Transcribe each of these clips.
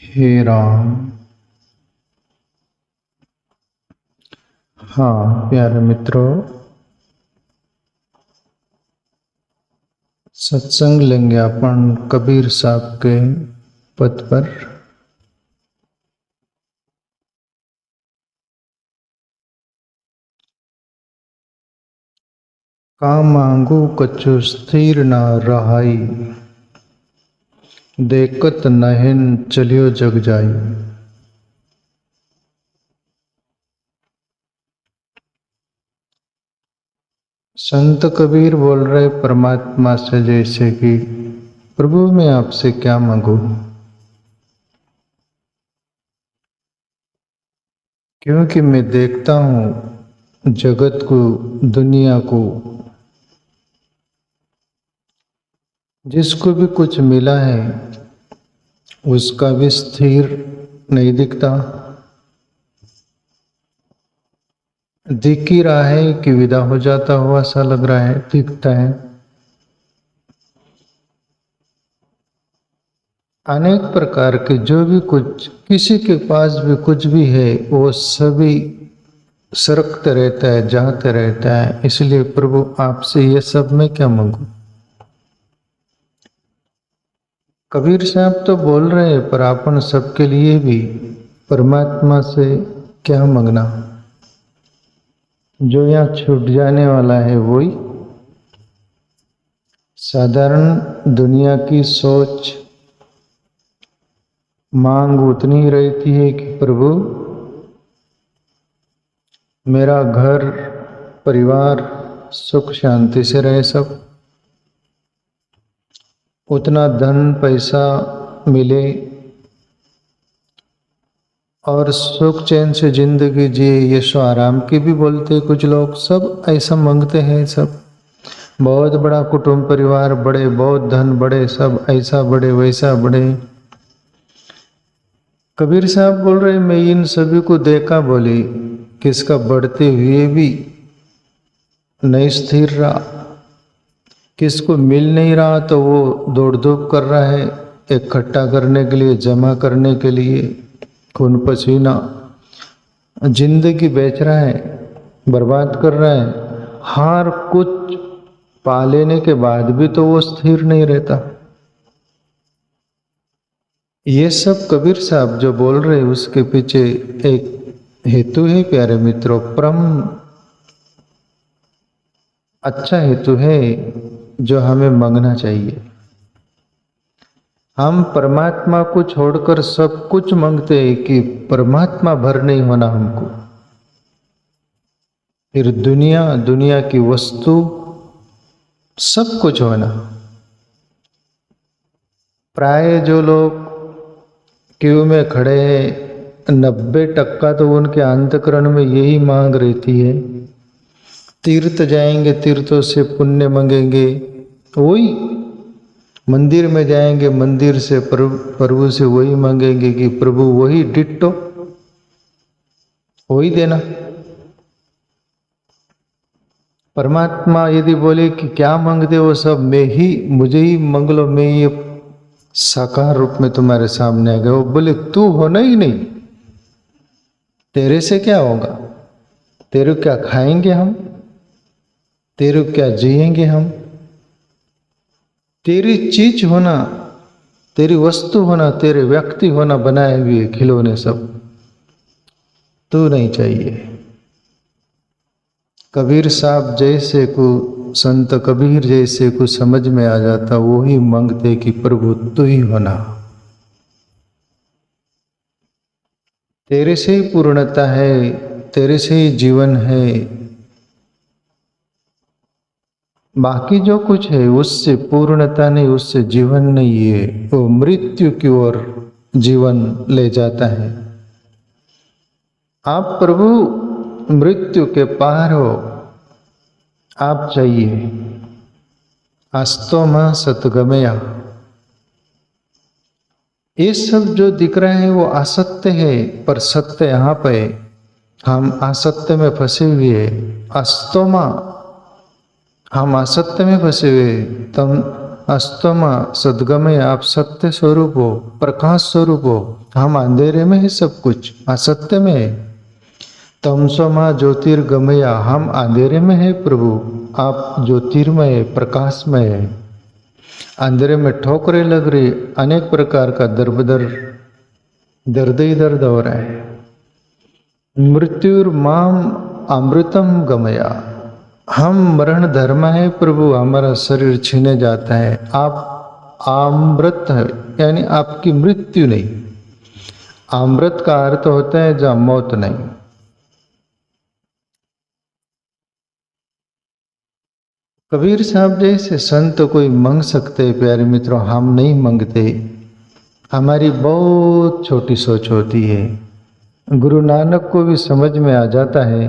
हे राम। हाँ प्यारे मित्रों, सत्संग लेंगे अपन कबीर साहब के पद पर। का मांगू कछु स्थिर न रहाई, देखत नहिन चलियो जग जाई। संत कबीर बोल रहे परमात्मा से, जैसे कि प्रभु मैं आपसे क्या मांगू, क्योंकि मैं देखता हूं जगत को, दुनिया को, जिसको भी कुछ मिला है उसका भी स्थिर नहीं दिखता। दिख ही रहा है कि विदा हो जाता हुआ सा लग रहा है, दिखता है। अनेक प्रकार के जो भी कुछ किसी के पास भी कुछ भी है वो सभी सरकते रहता है, जाते रहता है। इसलिए प्रभु आपसे ये सब मैं क्या मांगू। कबीर साहब तो बोल रहे हैं, पर अपन सबके लिए भी परमात्मा से क्या मांगना। जो यहाँ छूट जाने वाला है वही साधारण दुनिया की सोच मांग उतनी ही रहती है कि प्रभु मेरा घर परिवार सुख शांति से रहे, सब उतना धन पैसा मिले और सुख चैन से जिंदगी जिए। यशो आराम की भी बोलते कुछ लोग, सब ऐसा मांगते हैं। सब बहुत बड़ा कुटुंब परिवार, बड़े बहुत धन, बड़े सब ऐसा बड़े वैसा बड़े। कबीर साहब बोल रहे मैं इन सभी को देखा, बोले किसका बढ़ते हुए भी नहीं स्थिर रहा, किसको मिल नहीं रहा तो वो दौड़ धूप कर रहा है इकट्ठा करने के लिए, जमा करने के लिए, खून पसीना जिंदगी बेच रहा है, बर्बाद कर रहा है। हर कुछ पा लेने के बाद भी तो वो स्थिर नहीं रहता। ये सब कबीर साहब जो बोल रहे उसके पीछे एक हेतु है प्यारे मित्रों, परम अच्छा हेतु है जो हमें मांगना चाहिए। हम परमात्मा को छोड़कर सब कुछ मांगते हैं कि परमात्मा भर नहीं होना हमको, फिर दुनिया, दुनिया की वस्तु सब कुछ होना। प्राय जो लोग क्यू में खड़े हैं 90% तो उनके अंतकरण में यही मांग रहती है। तीर्थ जाएंगे, तीर्थों से पुण्य मांगेंगे, वही मंदिर में जाएंगे, मंदिर से प्रभु से वही मांगेंगे कि प्रभु वही डिट्टो वही देना। परमात्मा यदि बोले कि क्या मांगते हो, सब मैं ही, मुझे ही मांग लो, मैं ये साकार रूप में तुम्हारे सामने आ गया। वो बोले तू होना ही नहीं, तेरे से क्या होगा, तेरे क्या खाएंगे हम, तेरे क्या जिएंगे हम। तेरी चीज होना, तेरी वस्तु होना, तेरे व्यक्ति होना, बनाए हुए खिलौने सब तू नहीं चाहिए। कबीर साहब जैसे को, संत कबीर जैसे को समझ में आ जाता, वो ही मांगते कि प्रभु तू ही होना, तेरे से ही पूर्णता है, तेरे से ही जीवन है, बाकी जो कुछ है उससे पूर्णता नहीं, उससे जीवन नहीं है। वो मृत्यु की ओर जीवन ले जाता है। आप प्रभु मृत्यु के पार हो, आप चाहिए। अस्तो मां सतगमया, ये सब जो दिख रहे हैं वो असत्य है, पर सत्य यहाँ पे हम असत्य में फंसे हुए हैं। अस्तो मां, हम असत्य में फंसे हुए, तुम अस्तमा सद्गमय, आप सत्य स्वरूप हो, प्रकाश स्वरूप हो। हम अंधेरे में है, सब कुछ असत्य में है। तमसोमा ज्योतिर्गमया, हम अंधेरे में है प्रभु, आप ज्योतिर्मय है, प्रकाशमय है। अंधेरे में ठोकरें लग रही, अनेक प्रकार का दर्द ही दर्द हो रहा है। मृत्युर्माम अमृतम गमया, हम मरण धर्म है प्रभु, हमारा शरीर छीने जाता है, आप अमृत है, यानी आपकी मृत्यु नहीं। अमृत का अर्थ होता है जहां मौत नहीं। कबीर साहब जैसे संत कोई मांग सकते, प्यारे मित्रों, हम नहीं मांगते। हमारी बहुत छोटी सोच होती है। गुरु नानक को भी समझ में आ जाता है।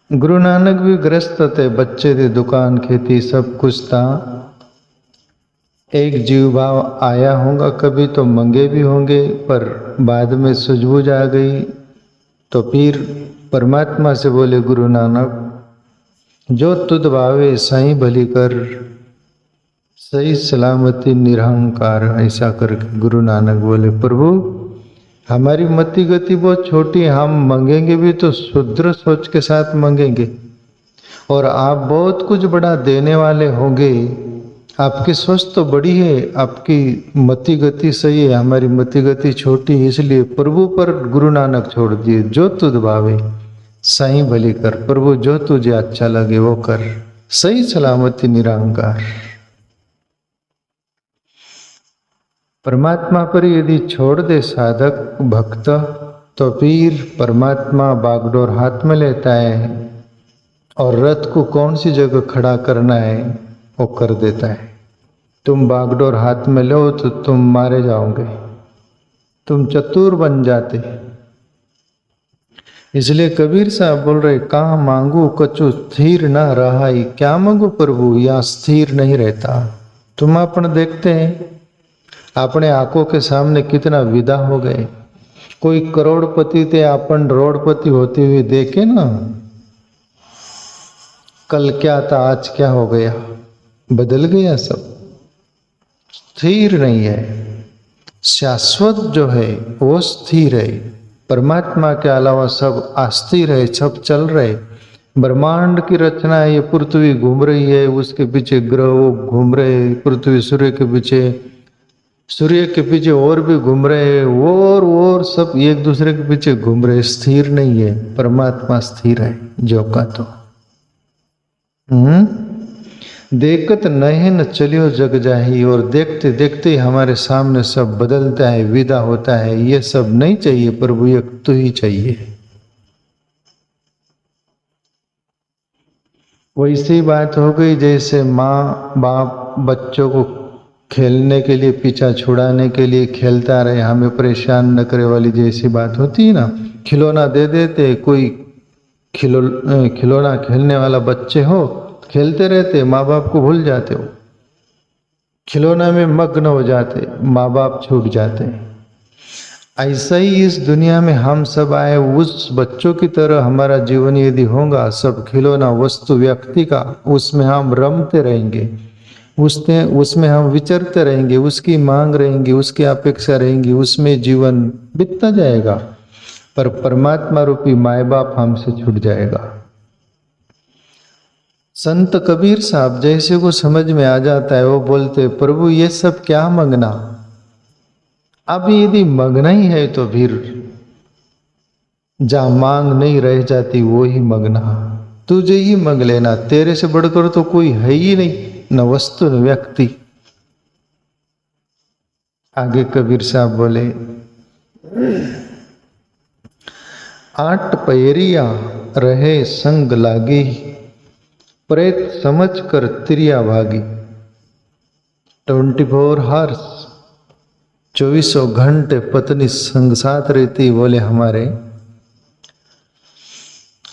गुरु नानक भी ग्रस्त थे, बच्चे थे, दुकान खेती सब कुछ था। एक जीव भाव आया होगा, कभी तो मंगे भी होंगे, पर बाद में सूझबूझ आ गई। तो फिर परमात्मा से बोले गुरु नानक, जो तुद भावे साई भली कर, सही सलामती निरहंकार। ऐसा करके गुरु नानक बोले, प्रभु हमारी मति गति बहुत छोटी है, हम मांगेंगे भी तो शुद्र सोच के साथ मांगेंगे, और आप बहुत कुछ बड़ा देने वाले होंगे। आपकी सोच तो बड़ी है, आपकी मति गति सही है, हमारी मति गति छोटी है, इसलिए प्रभु पर गुरु नानक छोड़ दिए। जो तुझ भावे साई भली कर, प्रभु जो तुझे अच्छा लगे वो कर, सही सलामती निरंकार। परमात्मा पर यदि छोड़ दे साधक भक्त, तो फिर परमात्मा बागडोर हाथ में लेता है और रथ को कौन सी जगह खड़ा करना है वो कर देता है। तुम बागडोर हाथ में लो तो तुम मारे जाओगे, तुम चतुर बन जाते। इसलिए कबीर साहब बोल रहे, कहाँ मांगू कछु स्थिर न रहा, क्या मांगू प्रभु, या स्थिर नहीं रहता। तुम अपन देखते हैं, अपने आंखों के सामने कितना विदा हो गए। कोई करोड़पति थे, अपन रोड़पति होते हुए देखे ना, कल क्या था आज क्या हो गया, बदल गया सब, स्थिर नहीं है। शाश्वत जो है वो स्थिर है। परमात्मा के अलावा सब अस्थिर है, सब चल रहे। ब्रह्मांड की रचना है, ये पृथ्वी घूम रही है, उसके पीछे ग्रह वो घूम रहे, पृथ्वी सूर्य के पीछे, सूर्य के पीछे और भी घूम रहे हैं, और सब एक दूसरे के पीछे घूम रहे, स्थिर नहीं है। परमात्मा स्थिर है जो का तो। देखत नयन चलियो जग जाही, और देखते देखते हमारे सामने सब बदलता है, विदा होता है। ये सब नहीं चाहिए प्रभु, एक तू ही चाहिए। वैसी बात हो गई जैसे माँ बाप बच्चों को खेलने के लिए पीछा छुड़ाने के लिए खेलता रहे, हमें परेशान न करे वाली जैसी बात होती है ना। खिलौना दे देते, कोई खिलौना खेलने वाला बच्चे हो, खेलते रहते, माँ बाप को भूल जाते हो, खिलौना में मग्न हो जाते, माँ बाप छूट जाते। ऐसा ही इस दुनिया में हम सब आए, उस बच्चों की तरह हमारा जीवन यदि होगा, सब खिलौना वस्तु व्यक्ति का, उसमें हम रमते रहेंगे, उसमें हम विचरते रहेंगे, उसकी मांग रहेंगी, उसकी अपेक्षा रहेंगी, उसमें जीवन बीतता जाएगा। पर परमात्मा रूपी माए बाप हमसे छूट जाएगा। संत कबीर साहब जैसे को समझ में आ जाता है, वो बोलते, प्रभु ये सब क्या मांगना, अब यदि मांगना ही है तो फिर जहां मांग नहीं रह जाती वो ही मांगना, तुझे ही मांग लेना, तेरे से बढ़कर तो कोई है ही नहीं, न वस्तु न व्यक्ति। आगे कबीर साहब बोले, 8 पैरिया रहे संग लागी, प्रेत समझ कर तिरिया भागी। 24 हार्स 24 घंटे पत्नी संग साथ रहती, बोले हमारे,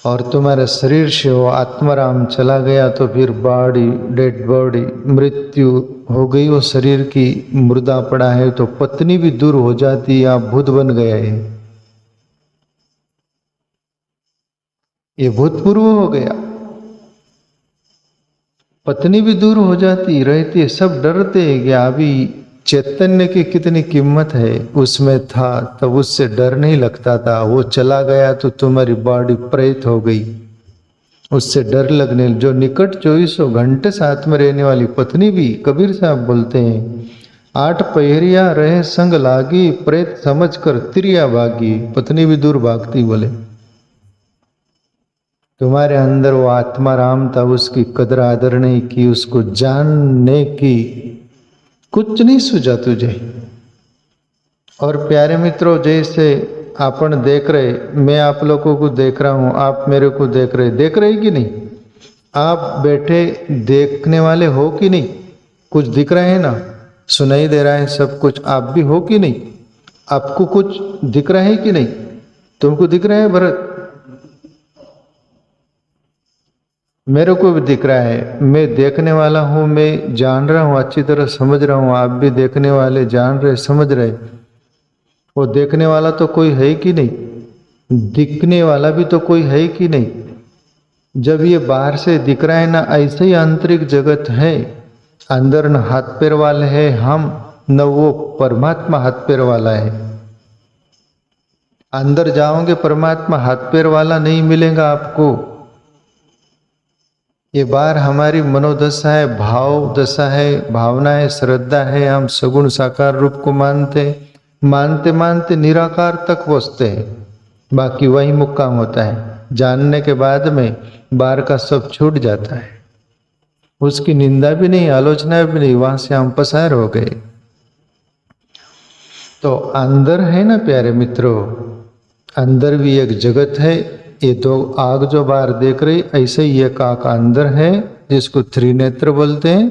और तुम्हारे शरीर से वो आत्माराम चला गया तो फिर बॉडी, डेड बॉडी, मृत्यु हो गई, वो शरीर की मुर्दा पड़ा है, तो पत्नी भी दूर हो जाती, आप भूत बन गए हैं, ये भूतपूर्व हो गया। पत्नी भी दूर हो जाती रहती है, सब डरते हैं कि अभी चैतन्य की कितनी कीमत है उसमें था, तब उससे डर नहीं लगता था, वो चला गया तो तुम्हारी बॉडी प्रेत हो गई, उससे डर लगने। जो निकट 2400 घंटे साथ में रहने वाली पत्नी भी, कबीर साहब बोलते हैं, 8 पहरिया रहे संग लागी, प्रेत समझकर तिरिया भागी। पत्नी भी दूर भागती, बोले तुम्हारे अंदर वो आत्मा राम था, उसकी कदर आदर नहीं की, उसको जानने की कुछ नहीं सूझा तुझे। और प्यारे मित्रों, जैसे अपन देख रहे, मैं आप लोगों को देख रहा हूं, आप मेरे को देख रहे कि नहीं? आप बैठे देखने वाले हो कि नहीं? कुछ दिख रहा है ना, सुनाई दे रहा है सब कुछ, आप भी हो कि नहीं? आपको कुछ दिख रहा है कि नहीं? तुमको दिख रहा है भरत? मेरे को भी दिख रहा है, मैं देखने वाला हूँ, मैं जान रहा हूँ, अच्छी तरह समझ रहा हूँ, आप भी देखने वाले जान रहे समझ रहे। वो देखने वाला तो कोई है कि नहीं? दिखने वाला भी तो कोई है कि नहीं? जब ये बाहर से दिख रहा है ना, ऐसे ही आंतरिक जगत है, अंदर न हाथ पैर वाले है हम, न वो परमात्मा हाथ पैर वाला है। अंदर जाओगे परमात्मा हाथ पैर वाला नहीं मिलेगा आपको। ये बार हमारी मनोदशा है, भाव दशा है, भावना है, श्रद्धा है, हम सगुण साकार रूप को मानते मानते मानते निराकार तक पहुँचते हैं, बाकी वही मुक्काम होता है। जानने के बाद में बाहर का सब छूट जाता है, उसकी निंदा भी नहीं, आलोचना भी नहीं, वहां से हम पसार हो गए। तो अंदर है ना प्यारे मित्रों, अंदर भी एक जगत है। ये दो आग जो बाहर देख रही, ऐसे ही एक आग अंदर है जिसको त्रिनेत्र बोलते हैं,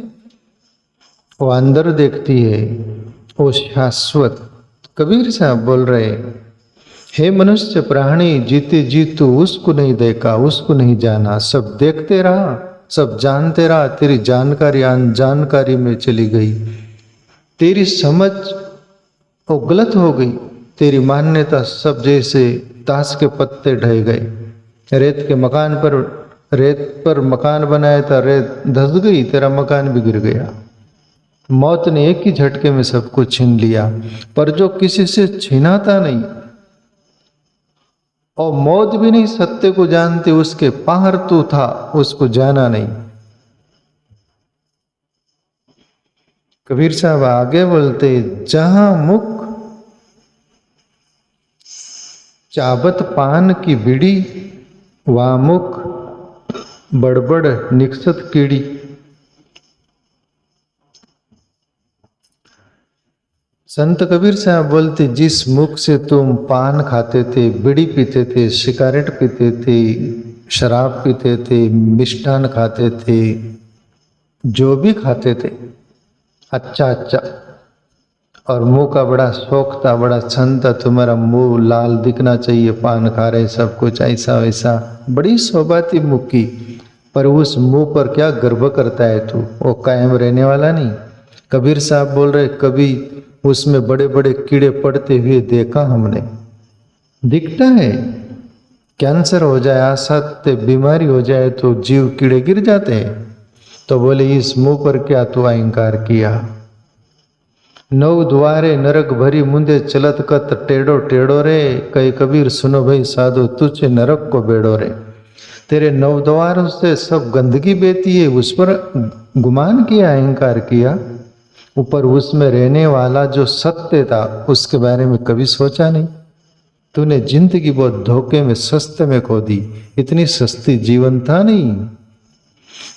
वो अंदर देखती है, वो शाश्वत। कबीर साहब बोल रहे, हे मनुष्य प्राणी, जीते जी तू उसको नहीं देखा, उसको नहीं जाना, सब देखते रहा, सब जानते रहा, तेरी जानकारी अनजानकारी में चली गई, तेरी समझ वो गलत हो गई, तेरी मान्यता सब जैसे ताश के पत्ते ढह गए। रेत के मकान पर, रेत पर मकान बनाया था, रेत धस गई, तेरा मकान भी गिर गया। मौत ने एक ही झटके में सब कुछ छीन लिया, पर जो किसी से छीनाता नहीं, और मौत भी नहीं सत्य को जानते, उसके पार तू था, उसको जाना नहीं। कबीर साहब आगे बोलते, जहां मुख चाबत पान की बीड़ी, वामुख बड़बड़ निकसत कीड़ी। संत कबीर साहब बोलते, जिस मुख से तुम पान खाते थे, बीड़ी पीते थे, सिगारेट पीते थे, शराब पीते थे, मिष्ठान खाते थे, जो भी खाते थे अच्छा अच्छा, और मुंह का बड़ा शौक था, बड़ा छंद था, तुम्हारा मुंह लाल दिखना चाहिए, पान खा रहे सब कुछ ऐसा वैसा, बड़ी शोभा थी मुंह की। पर उस मुंह पर क्या गर्व करता है तू? वो कायम रहने वाला नहीं। कबीर साहब बोल रहे, कभी उसमें बड़े बड़े कीड़े पड़ते हुए देखा हमने, दिखता है। कैंसर हो जाए, असाध्य बीमारी हो जाए तो जीव कीड़े गिर जाते हैं। तो बोले, इस मुंह पर क्या तू अहंकार किया? नौ द्वारे नरक भरी मुंदे चलत कत टेढ़ो टेढ़ो रे, कई कबीर सुनो भाई साधु, तुझे नरक को बेड़ो रे। तेरे नौ द्वारों से सब गंदगी बहती है, उस पर गुमान किया, अहंकार किया। ऊपर उसमें रहने वाला जो सत्य था उसके बारे में कभी सोचा नहीं। तूने जिंदगी बहुत धोखे में, सस्ते में खो दी। इतनी सस्ती जीवन था नहीं।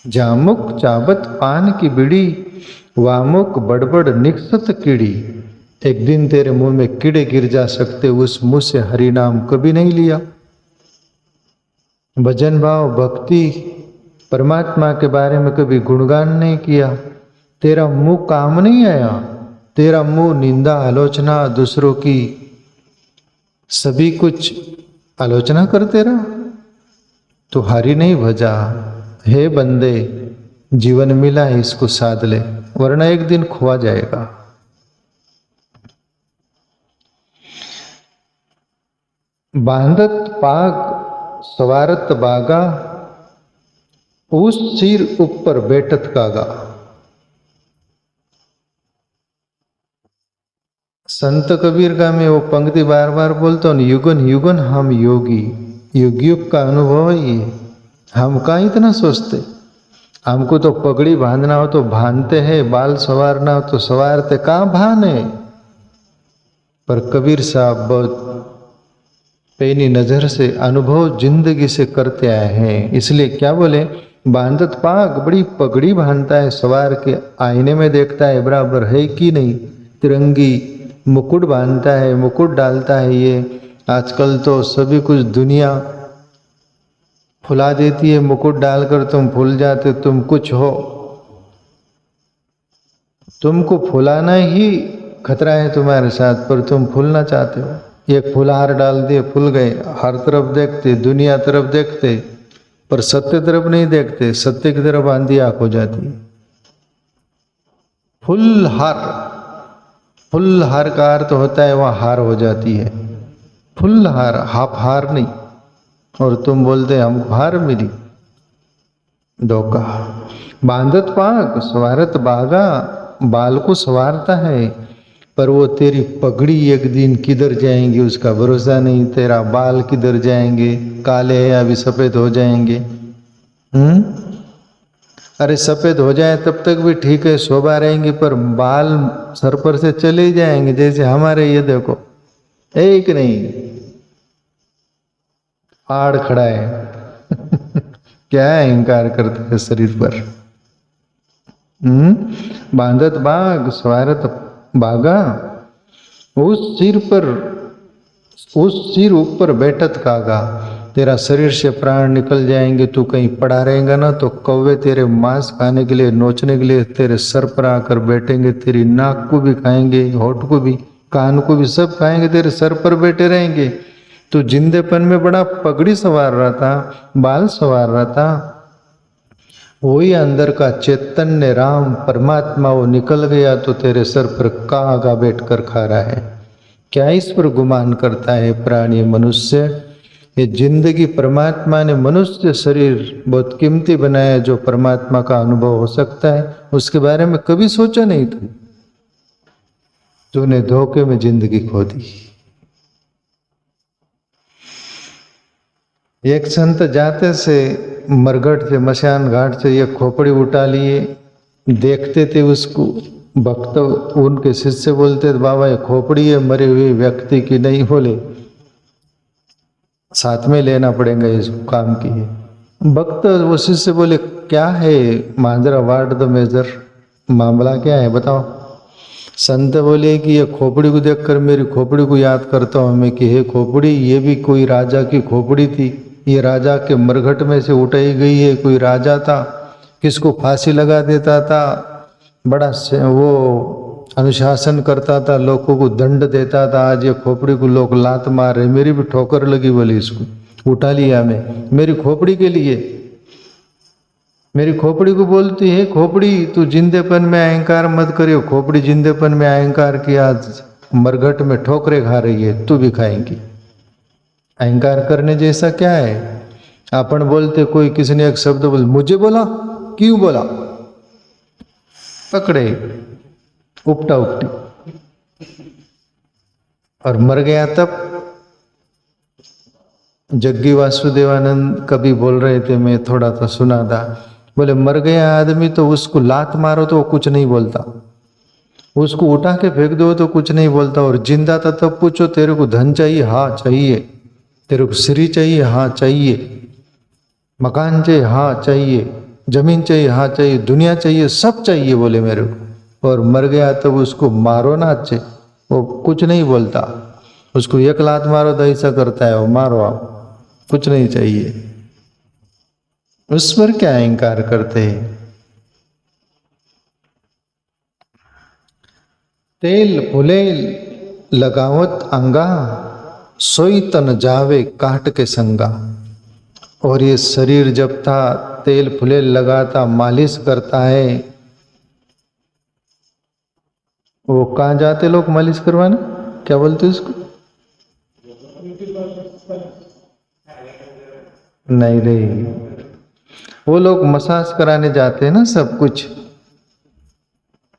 जामुक चाबत पान की बीड़ी, वामुक बड़बड़ निकसत कीड़ी। एक दिन तेरे मुंह में कीड़े गिर जा सकते, उस मुंह से हरि नाम कभी नहीं लिया। भजन भाव, भक्ति, परमात्मा के बारे में कभी गुणगान नहीं किया। तेरा मुंह काम नहीं आया, तेरा मुंह निंदा, आलोचना, दूसरों की सभी कुछ आलोचना करते रहा, तो हरि नहीं भजा। हे बंदे, जीवन मिला है, इसको साध ले, वरना एक दिन खोआ जाएगा। बांधत पाग सवारत बागा, उस सिर ऊपर बैठत कागा। संत कबीर का मैं वो पंक्ति बार बार बोलता हूँ, युगन युगन हम योगी, युग युग का अनुभव है ये। हम का इतना सोचते, हमको तो पगड़ी बांधना हो तो बांधते हैं, बाल संवारना हो तो संवारते, कहाँ भान है। पर कबीर साहब बहुत पैनी नजर से अनुभव जिंदगी से करते आए हैं, इसलिए क्या बोले, बांधत पाग, बड़ी पगड़ी बांधता है, सवार के आईने में देखता है बराबर है कि नहीं, तिरंगी मुकुट बांधता है, मुकुट डालता है। ये आजकल तो सभी कुछ दुनिया फुला देती है, मुकुट डालकर तुम फूल जाते, तुम कुछ हो। तुमको फुलाना ही खतरा है तुम्हारे साथ, पर तुम फूलना चाहते हो। एक फुलहार डाल दिए, फूल गए, हर तरफ देखते, दुनिया तरफ देखते, पर सत्य तरफ नहीं देखते, सत्य की तरफ आंधी आंख हो जाती है। फुलहार, फुलहार का अर्थ होता है वहां हार हो जाती है, फुलहार, हाफ हार नहीं। और तुम बोलते हमको हार मिली, धोखा। बांधत पाग सवारत बागा, बाल को सवारता है, पर वो तेरी पगड़ी एक दिन किधर जाएंगी उसका भरोसा नहीं, तेरा बाल किधर जाएंगे, काले हैं अभी सफेद हो जाएंगे। अरे सफेद हो जाए तब तक भी ठीक है, शोभा रहेंगी, पर बाल सर पर से चले ही जाएंगे। जैसे हमारे ये देखो, एक नहीं आड़ खड़ा है क्या अहंकार करते हैं शरीर पर। बांधत बाग स्वारत बागा, उस सिर पर, उस सिर ऊपर बैठत कागा। तेरा शरीर से प्राण निकल जाएंगे, तू कहीं पड़ा रहेगा ना तो कौवे तेरे मांस खाने के लिए, नोचने के लिए तेरे सर पर आकर बैठेंगे, तेरी नाक को भी खाएंगे, होठ को भी, कान को भी, सब खाएंगे, तेरे सर पर बैठे रहेंगे। तू जिंदेपन में बड़ा पगड़ी सवार रहा था, बाल सवार रहा था, वही अंदर का चैतन्य राम परमात्मा वो निकल गया तो तेरे सर पर कागा बैठकर खा रहा है। क्या इस पर गुमान करता है प्राणी मनुष्य। ये जिंदगी परमात्मा ने मनुष्य शरीर बहुत कीमती बनाया, जो परमात्मा का अनुभव हो सकता है, उसके बारे में कभी सोचा नहीं था। तूने धोखे में जिंदगी खो दी। एक संत जाते से मरघट से, मशान घाट से ये खोपड़ी उठा लिए, देखते थे उसको भक्त, उनके शिष्य बोलते थे बाबा ये खोपड़ी है मरे हुए व्यक्ति की, नहीं बोले साथ में लेना पड़ेगा इस काम की है। भक्त वो शिष्य बोले क्या है मांजरा, वार्ड द मेजर, मामला क्या है बताओ। संत बोले कि ये खोपड़ी को देखकर मेरी खोपड़ी को याद करता हूँ मैं कि हे खोपड़ी, ये भी कोई राजा की खोपड़ी थी, ये राजा के मरघट में से उठाई गई है। कोई राजा था, किसको फांसी लगा देता था, बड़ा वो अनुशासन करता था, लोगों को दंड देता था। आज ये खोपड़ी को लोग लात मार रहे, मेरी भी ठोकर लगी, बोली इसको उठा लिया मैं मेरी खोपड़ी के लिए। मेरी खोपड़ी को बोलती है खोपड़ी तू जिंदेपन में अहंकार मत करियो, खोपड़ी जिंदेपन में अहंकार किया, मरघट में ठोकरे खा रही है, तू भी खाएंगी। अहंकार करने जैसा क्या है। अपन बोलते, कोई किसी ने एक शब्द बोल, मुझे बोला, क्यों बोला, पकड़े उपटा उपटी, और मर गया। तब जग्गी वासुदेवानंद कभी बोल रहे थे, मैं थोड़ा सा सुना था, बोले मर गया आदमी तो उसको लात मारो तो वो कुछ नहीं बोलता, उसको उठा के फेंक दो तो कुछ नहीं बोलता, और जिंदा था तब पूछो तेरे को धन चाहिए, हाँ चाहिए, तेरे को श्री चाहिए, हाँ चाहिए, मकान चाहिए, हाँ चाहिए, जमीन चाहिए, हाँ चाहिए, दुनिया चाहिए, सब चाहिए बोले मेरे को। और मर गया तब उसको मारो ना अच्छे, वो कुछ नहीं बोलता, उसको एक लात मारो तो ऐसा करता है वो, मारो आप, कुछ नहीं चाहिए। उस पर क्या अहंकार करते हैं। तेल फुलेल लगावत अंगा, सोई तन जावे काट के संगा। और ये शरीर जब था तेल फुलेल लगाता, मालिश करता है, वो कहाँ जाते लोग मालिश करवाने, क्या बोलते उसको, नहीं रे, वो लोग मसाज कराने जाते हैं ना, सब कुछ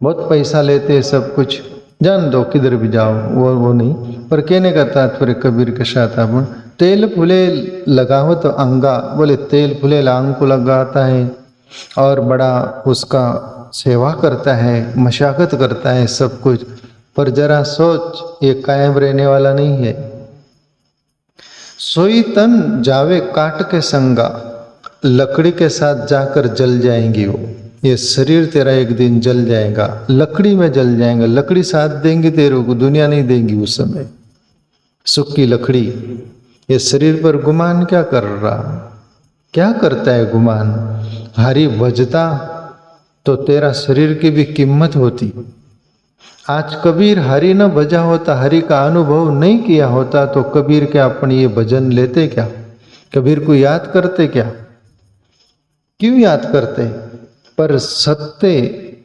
बहुत पैसा लेते हैं, सब कुछ जान दो किधर भी जाओ, वो नहीं। पर कहने का तात्पर्य कबीर के साथ अपन तेल फुले लगाओ तो अंगा, बोले तेल फुले आंग को लगाता है और बड़ा उसका सेवा करता है, मशाकत करता है सब कुछ, पर जरा सोच ये कायम रहने वाला नहीं है। सोई तन जावे काट के संगा, लकड़ी के साथ जाकर जल जाएंगी वो। ये शरीर तेरा एक दिन जल जाएगा, लकड़ी में जल जाएगा। लकड़ी साथ देंगी तेरे को, दुनिया नहीं देंगी उस समय, सूखी लकड़ी। ये शरीर पर गुमान क्या कर रहा, क्या करता है गुमान? हरि भजता तो तेरा शरीर की भी कीमत होती। आज कबीर हरि न भजा होता, हरि का अनुभव नहीं किया होता, तो कबीर क्या अपनी ये भजन लेते क्या? कबीर को याद करते क्या? क्यों याद करते? पर सत्य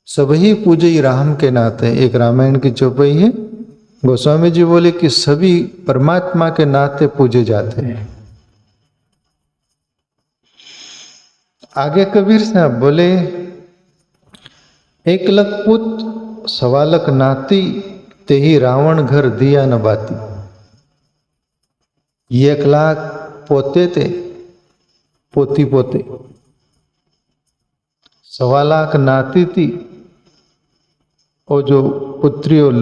सभी पूजे राम के नाते। एक रामायण की चौपाई है, गोस्वामी जी बोले कि सभी परमात्मा के नाते पूजे जाते हैं। आगे कबीर साहब बोले, एक लख पुत सवा लख नाती, ते ही रावण घर दिया न बाती। 1 लाख पोते थे, पोती पोते, 1.25 लाख नाती थी, और जो पुत्रियों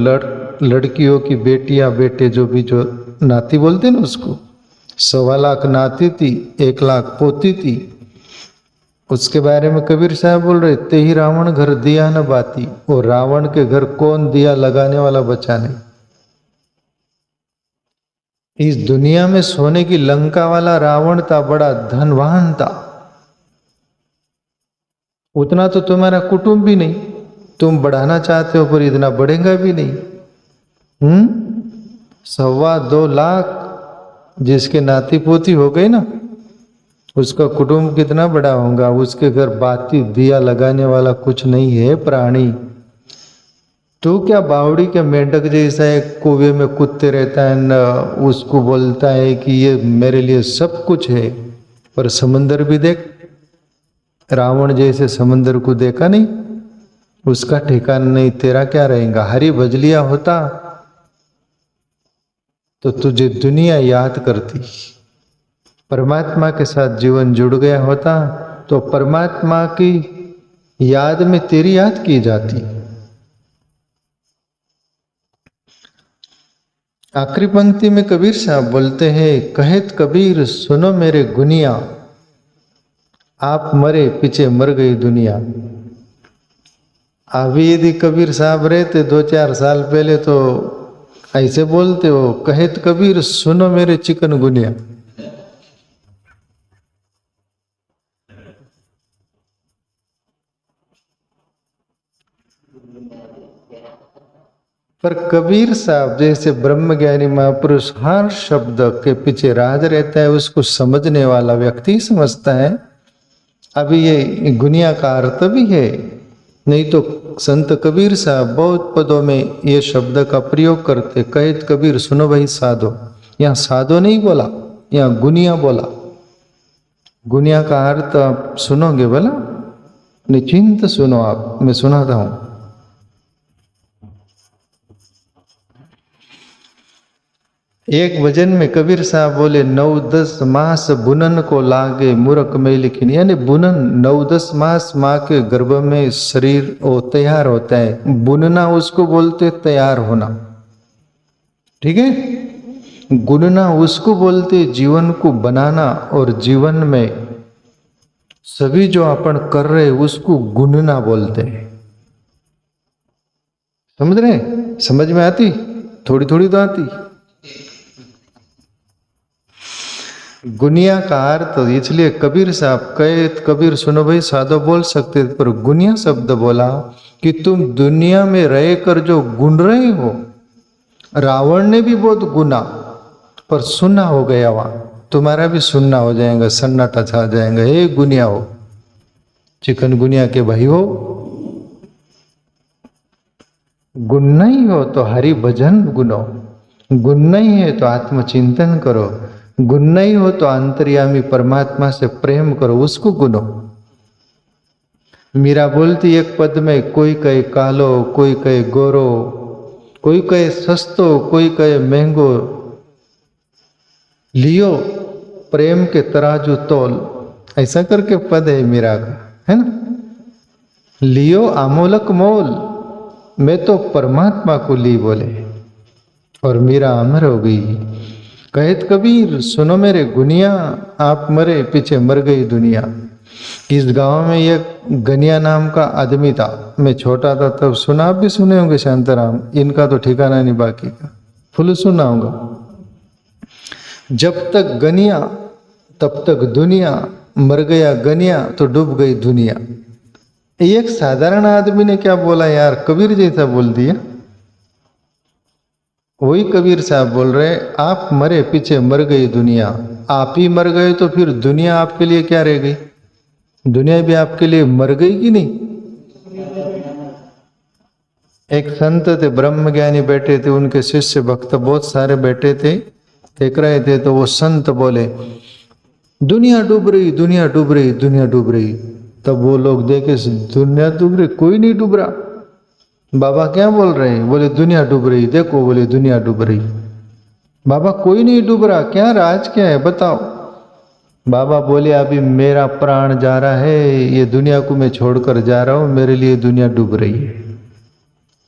लड़कियों की बेटियां बेटे जो भी जो नाती बोलते ना उसको, 1.25 लाख नाती थी, 1 लाख पोती थी। उसके बारे में कबीर साहब बोल रहे, ते ही रावण घर दिया न बाती। और रावण के घर कौन दिया लगाने वाला बचा नहीं। इस दुनिया में सोने की लंका वाला रावण था, बड़ा धनवान था। उतना तो तुम्हारा कुटुंब भी नहीं, तुम बढ़ाना चाहते हो पर इतना बढ़ेगा भी नहीं। 2.25 लाख जिसके नाती पोती हो गए ना, उसका कुटुंब कितना बड़ा होगा। उसके घर बाती दिया लगाने वाला कुछ नहीं है प्राणी। तू क्या बावड़ी के मेंढक जैसा एक कुएं में कूदते रहता है न, उसको बोलता है कि ये मेरे लिए सब कुछ है। पर समंदर भी देख, रावण जैसे समंदर को देखा नहीं, उसका ठिकाना नहीं। तेरा क्या रहेगा? हरि भज लिया होता तो तुझे दुनिया याद करती, परमात्मा के साथ जीवन जुड़ गया होता तो परमात्मा की याद में तेरी याद की जाती। आखिरी पंक्ति में कबीर साहब बोलते हैं, कहेत कबीर सुनो मेरे गुनिया, आप मरे पीछे मर गई दुनिया। अभी यदि कबीर साहब रहते 2-4 साल पहले तो ऐसे बोलते हो, कहेत कबीर सुनो मेरे चिकन गुनिया। पर कबीर साहब जैसे ब्रह्मज्ञानी महापुरुष हर शब्द के पीछे राज रहता है, उसको समझने वाला व्यक्ति समझता है। अभी ये गुनिया का अर्थ भी है, नहीं तो संत कबीर साहब बहुत पदों में ये शब्द का प्रयोग करते। कहेत कबीर सुनो भाई साधो, यहाँ साधो नहीं बोला, यहाँ गुनिया बोला। गुनिया का अर्थ आप सुनोगे बोला, निश्चिंत सुनो आप, मैं सुनाता हूं। एक भजन में कबीर साहब बोले, 9-10 मास बुनन को लागे मूर्ख में लिखिन। यानी बुनन 9-10 मास माँ के गर्भ में शरीर वो तैयार होता है। बुनना उसको बोलते तैयार होना, ठीक है। गुनना उसको बोलते जीवन को बनाना, और जीवन में सभी जो अपन कर रहे उसको गुनना बोलते हैं। समझ रहे? समझ में आती? थोड़ी थोड़ी तो आती। गुनिया का अर्थ इसलिए कबीर साहब कहे, कबीर सुनो भाई साधो बोल सकते, पर गुनिया शब्द बोला कि तुम दुनिया में रहकर जो गुन रहे हो। रावण ने भी बहुत गुना, पर सुनना हो गया वहां, तुम्हारा भी सुनना हो जाएगा, सन्नाटा छा जाएगा। हे गुनिया हो, चिकन गुनिया के भाई हो, गुण नहीं हो तो हरि भजन गुनो, गुण नहीं है तो आत्मचिंतन करो। गुण नहीं हो तो अंतर्यामी परमात्मा से प्रेम करो, उसको गुनो। मीरा बोलती एक पद में, कोई कहे कालो, कोई कहे गोरो, कोई कहे सस्तो, कोई कहे महंगो, लियो प्रेम के तराजू तोल, ऐसा करके पद है मीरा का, है ना। लियो आमोलक मोल, मैं तो परमात्मा को ली बोले, और मीरा अमर हो गई। कहत कबीर सुनो मेरे गुनिया, आप मरे पीछे मर गई दुनिया। इस गांव में एक गनिया नाम का आदमी था, मैं छोटा था तब सुना, आप भी सुने होंगे शांताराम, इनका तो ठिकाना नहीं बाकी का, फुल सुनाऊंगा। जब तक गनिया तब तक दुनिया, मर गया गनिया तो डूब गई दुनिया। एक साधारण आदमी ने क्या बोला यार, कबीर जैसा बोल दिया। वही कबीर साहब बोल रहे, आप मरे पीछे मर गई दुनिया। आप ही मर गए तो फिर दुनिया आपके लिए क्या रह गई? दुनिया भी आपके लिए मर गई कि नहीं? एक संत थे, ब्रह्मज्ञानी बैठे थे, उनके शिष्य भक्त बहुत सारे बैठे थे, देख रहे थे। तो वो संत बोले, दुनिया डूब रही, दुनिया डूब रही, दुनिया डूब रही। तब वो लोग देखे, दुनिया डूब रही, कोई नहीं डूब रहा। बाबा क्या बोल रहे हैं? बोले दुनिया डूब रही, देखो बोले दुनिया डूब रही। बाबा कोई नहीं डूब रहा, क्या राज क्या है बताओ। बाबा बोले अभी मेरा प्राण जा रहा है, ये दुनिया को मैं छोड़कर जा रहा हूं, मेरे लिए दुनिया डूब रही है।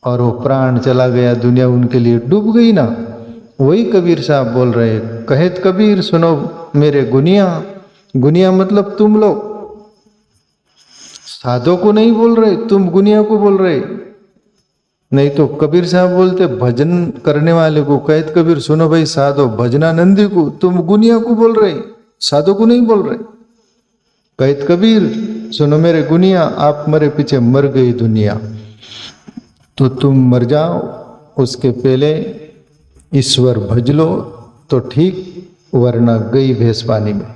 और वो प्राण चला गया, दुनिया उनके लिए डूब गई ना। वही कबीर साहब बोल रहे, कहत कबीर सुनो मेरे गुनिया। गुनिया मतलब तुम लोग, साधो को नहीं बोल रहे, तुम गुनिया को बोल रहे। नहीं तो कबीर साहब बोलते भजन करने वाले को, कहत कबीर सुनो भाई साधो भजनानंदी को, तुम गुनिया को बोल रहे, साधो को नहीं बोल रहे। कहत कबीर सुनो मेरे गुनिया, आप मरे पीछे मर गई दुनिया। तो तुम मर जाओ, उसके पहले ईश्वर भज लो तो ठीक, वरना गई भैंस पानी में।